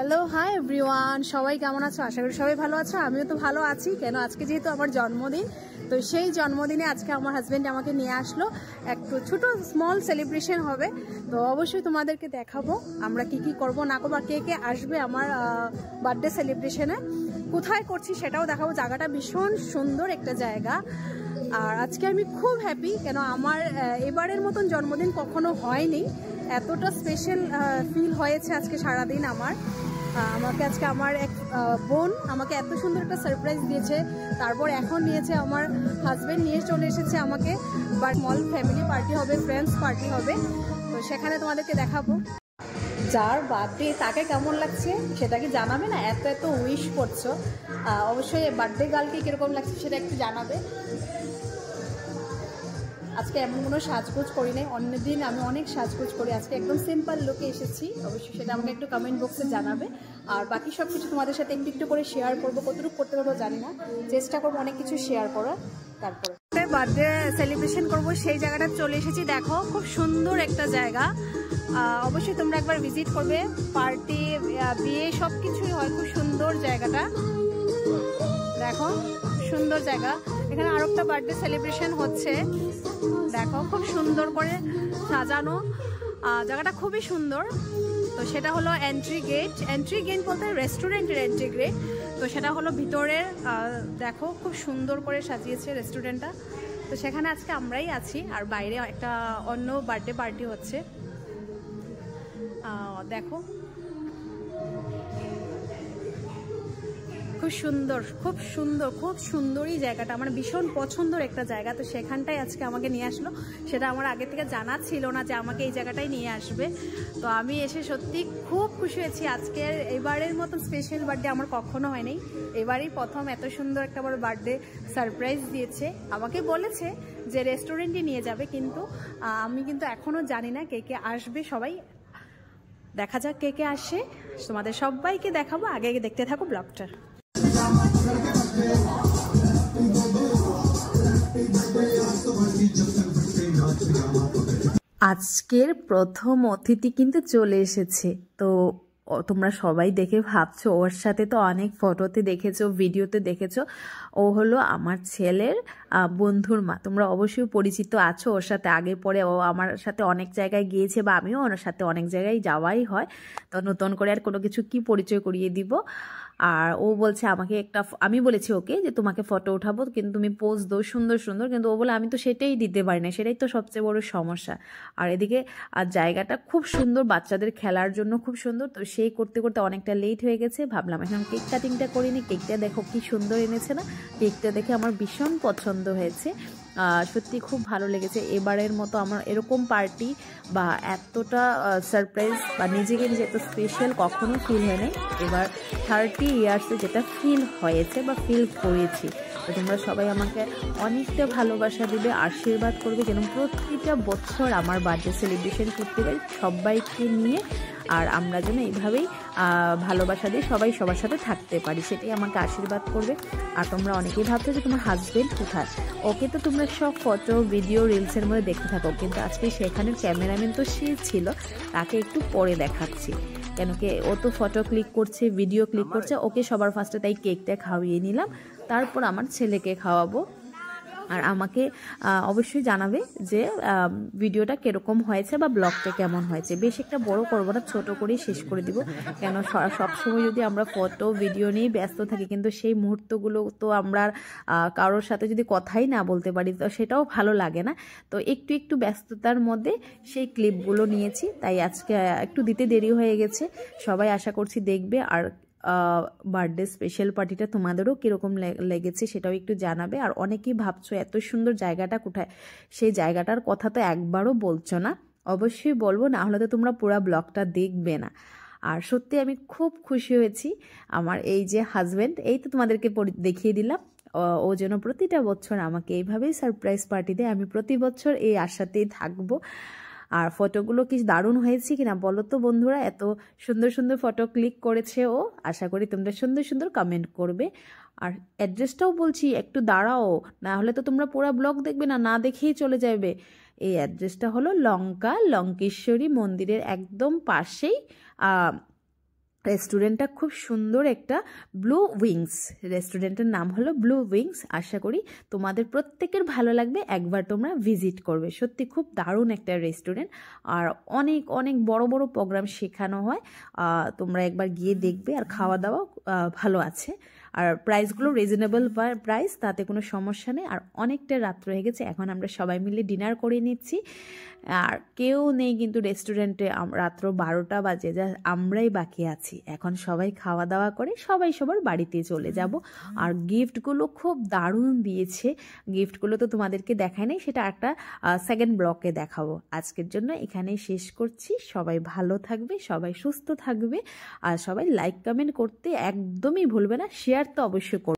Hello hi everyone, সবাই কেমন আছো? আশা করি সবাই ভালো আছো। আমিও তো ভালো আছি। কেন আজকে যেহেতু আমার জন্মদিন, তো সেই জন্মদিনে আজকে আমার হাজব্যান্ড আমাকে নিয়ে আসলো। একটু ছোট স্মল সেলিব্রেশন হবে, তো অবশ্যই তোমাদেরকে দেখাবো আমরা কি কি করব না করবো, কে কে আসবে আমার বার্থডে সেলিব্রেশনে, কোথায় করছি সেটাও দেখাবো। জায়গাটা ভীষণ সুন্দর একটা জায়গা। আর আজকে আমি খুব হ্যাপি, কেন আমার এবারের মতন জন্মদিন কখনো হয়নি। এতটা স্পেশাল ফিল হয়েছে আজকে সারাদিন আমার। আমাকে আজকে আমার এক বোন আমাকে এত সুন্দর একটা সারপ্রাইজ দিয়েছে। তারপর এখন নিয়েছে আমার হাজব্যান্ড, নিয়ে চলে এসেছে আমাকে। বাট স্মল ফ্যামিলি পার্টি হবে, ফ্রেন্ডস পার্টি হবে, তো সেখানে তোমাদেরকে দেখাবো। যার বার্থডে তাকে কেমন লাগছে সেটা কি জানাবে না? এত এত উইশ করছো, অবশ্যই বার্থডে গার্লকে কীরকম লাগছে সেটা একটু জানাবে। আজকে এমন কোনো সাজগোজ করি নাই, অন্যদিন আমি অনেক সাজগোজ করি, আজকে একদম সিম্পল লুকে এসেছি। অবশ্যই সেটা আমাকে একটু কমেন্ট বক্সে জানাবে। আর বাকি সব কিছু তোমাদের সাথে একটু একটু করে শেয়ার করবো, কতটুকু করতে পারবো জানি না, চেষ্টা করবো অনেক কিছু শেয়ার করার। তারপরে বার্থডে সেলিব্রেশন করবো, সেই জায়গাটা চলে এসেছি। দেখো খুব সুন্দর একটা জায়গা, অবশ্যই তোমরা একবার ভিজিট করবে। পার্টি, বিয়ে সব কিছুই হয়, খুব সুন্দর জায়গাটা। দেখো সুন্দর জায়গা। এখানে আরো একটা বার্থডে সেলিব্রেশন হচ্ছে, দেখো খুব সুন্দর করে সাজানো, জায়গাটা খুবই সুন্দর। তো সেটা হলো এন্ট্রি গেট। এন্ট্রি গেট বলতে রেস্টুরেন্টের এন্ট্রি গেট। তো সেটা হলো ভিতরের, দেখো খুব সুন্দর করে সাজিয়েছে রেস্টুরেন্টটা। তো সেখানে আজকে আমরাই আছি, আর বাইরে একটা অন্য বার্থডে পার্টি হচ্ছে। দেখো খুব সুন্দর, খুব সুন্দর, খুব সুন্দরই জায়গাটা, আমার ভীষণ পছন্দের একটা জায়গা। তো সেখানটাই আজকে আমাকে নিয়ে আসলো, সেটা আমার আগে থেকে জানা ছিল না যে আমাকে এই জায়গাটাই নিয়ে আসবে। তো আমি এসে সত্যি খুব খুশি হয়েছি। আজকের এবারের মতো স্পেশাল বার্থডে আমার কখনো হয়নি, এবারই প্রথম এত সুন্দর একটা বড় বার্থডে সারপ্রাইজ দিয়েছে। আমাকে বলেছে যে রেস্টুরেন্টে নিয়ে যাবে, কিন্তু আমি কিন্তু এখনও জানি না কে কে আসবে। সবাই দেখা যাক কে কে আসে, তোমাদের সবাইকে দেখাবো। আগে দেখতে থাকো ব্লগটা। আজকের প্রথম অতিথি কিন্তু চলে এসেছে। তো তোমরা সবাই দেখে ভাবছো, ওর সাথে তো অনেক ফটোতে দেখেছো, ভিডিওতে দেখেছো। ও হলো আমার ছেলের বন্ধুর মা। তোমরা অবশ্যই পরিচিত আছো ওর সাথে, আগে পরে ও আমার সাথে অনেক জায়গায় গিয়েছে, বা আমিও ওর সাথে অনেক জায়গায় যাওয়াই হয়। তো নতুন করে আর কোনো কিছু কি পরিচয় করিয়ে দিব। আর ও বলছে আমাকে একটা, আমি বলেছি ওকে যে তোমাকে ফটো উঠাবো, কিন্তু তুমি পোজ দাও সুন্দর সুন্দর, কিন্তু ও বলে আমি তো সেটাই দিতে পারি না, সেটাই তো সবচেয়ে বড় সমস্যা। আর এদিকে জায়গাটা খুব সুন্দর, বাচ্চাদের খেলার জন্য খুব সুন্দর। তো সেই করতে করতে অনেকটা লেট হয়ে গেছে, ভাবলাম এখন কেক কাটিংটা করিনি। কেকটা দেখো কি সুন্দর এনেছে না, কেকটা দেখে আমার ভীষণ পছন্দ হয়েছে। সত্যি খুব ভালো লেগেছে। এবারের মতো আমার এরকম পার্টি বা এতটা সারপ্রাইজ বা নিজেকে নিজে এত স্পেশাল কখনো ফিল হয় নাই। এবার 30 ইয়ার্সে যেটা ফিল হয়েছে বা ফিল করেছি। তো তোমরা সবাই আমাকে অনেকটা ভালোবাসা দিবে, আশীর্বাদ করবে, যেন প্রতিটা বছর আমার বার্থডে সেলিব্রেশন করতে পারি সবাইকে নিয়ে। আর আমরা যেন এইভাবেই ভালোবাসা দিয়ে সবাই সবার সাথে থাকতে পারি, সেটাই আমাকে আশীর্বাদ করবে। আর তোমরা অনেকেই ভাবছো যে তোমার হাজবেন্ড কোথায়। ওকে তো তোমরা সব ফটো, ভিডিও, রিলসের মধ্যে দেখতে থাকো, কিন্তু আজকে সেখানের ক্যামেরাম্যান তো সে ছিল, তাকে একটু পরে দেখাচ্ছি। কেন কি ও তো ফটো ক্লিক করছে, ভিডিও ক্লিক করছে। ওকে সবার ফার্স্টে তাই কেকটা খাওয়িয়ে নিলাম, তারপর আমার ছেলেকে খাওয়াবো। আর আমাকে অবশ্যই জানাবে যে ভিডিওটা কীরকম হয়েছে বা ব্লগটা কেমন হয়েছে। বেশ একটা বড় করবো না, ছোটো করেই শেষ করে দিব। কেন সবসময় যদি আমরা ফটো ভিডিও নিয়ে ব্যস্ত থাকি, কিন্তু সেই মুহূর্তগুলো তো আমরা কারোর সাথে যদি কথাই না বলতে পারি, তো সেটাও ভালো লাগে না। তো একটু একটু ব্যস্ততার মধ্যে সেই ক্লিপগুলো নিয়েছি, তাই আজকে একটু দিতে দেরি হয়ে গেছে। সবাই আশা করছি দেখবে। আর বার্থডে স্পেশাল পার্টিটা তোমাদেরও কীরকম লেগেছে সেটাও একটু জানাবে। আর অনেকেই ভাবছো এত সুন্দর জায়গাটা কোথায়, সেই জায়গাটার কথা তো একবারও বলছো না। অবশ্যই বলবো, না হলে তো তোমরা পুরো ব্লগটা দেখবে না। আর সত্যি আমি খুব খুশি হয়েছি। আমার এই যে হাজব্যান্ড, এই তো তোমাদেরকে দেখিয়ে দিলাম, ও যেন প্রতিটা বছর আমাকে এইভাবেই সারপ্রাইজ পার্টি দেয়। আমি প্রতি বছর এই আশাতেই থাকবো। আর ফটোগুলো কি দারুণ হয়েছে কিনা বলো তো বন্ধুরা। এত সুন্দর সুন্দর ফটো ক্লিক করেছে ও, আশা করি তোমরা সুন্দর সুন্দর কমেন্ট করবে। আর অ্যাড্রেসটাও বলছি, একটু দাঁড়াও, না হলে তো তোমরা পুরো ব্লগ দেখবে না, না দেখেই চলে যাবে। এই অ্যাড্রেসটা হলো লঙ্কেশ্বরী মন্দিরের একদম পাশেই রেস্টুরেন্টটা খুব সুন্দর একটা ব্লু উইংস, রেস্টুরেন্টের নাম হলো ব্লু উইংস। আশা করি তোমাদের প্রত্যেকের ভালো লাগবে, একবার তোমরা ভিজিট করবে। সত্যি খুব দারুণ একটা রেস্টুরেন্ট, আর অনেক অনেক বড় বড় প্রোগ্রাম শেখানো হয়। তোমরা একবার গিয়ে দেখবে, আর খাওয়া দাওয়া ভালো আছে, আর প্রাইসগুলো রিজনেবল প্রাইস, তাতে কোনো সমস্যা নেই। আর অনেকটা রাত্র হয়ে গেছে, এখন আমরা সবাই মিলে ডিনার করে নিচ্ছি, আর কেউ নেই কিন্তু রেস্টুরেন্টে। রাত্র 12টা বাজে, যা আমরাই বাকি আছি। এখন সবাই খাওয়া দাওয়া করে সবাই সবার বাড়িতে চলে যাব। আর গিফটগুলো খুব দারুণ দিয়েছে, গিফটগুলো তো তোমাদেরকে দেখাই নাই, সেটা একটা সেকেন্ড ব্লকে দেখাবো। আজকের জন্য এখানেই শেষ করছি। সবাই ভালো থাকবে, সবাই সুস্থ থাকবে, আর সবাই লাইক কমেন্ট করতে একদমই ভুলবে না, শেয়ার তো অবশ্যই করবে।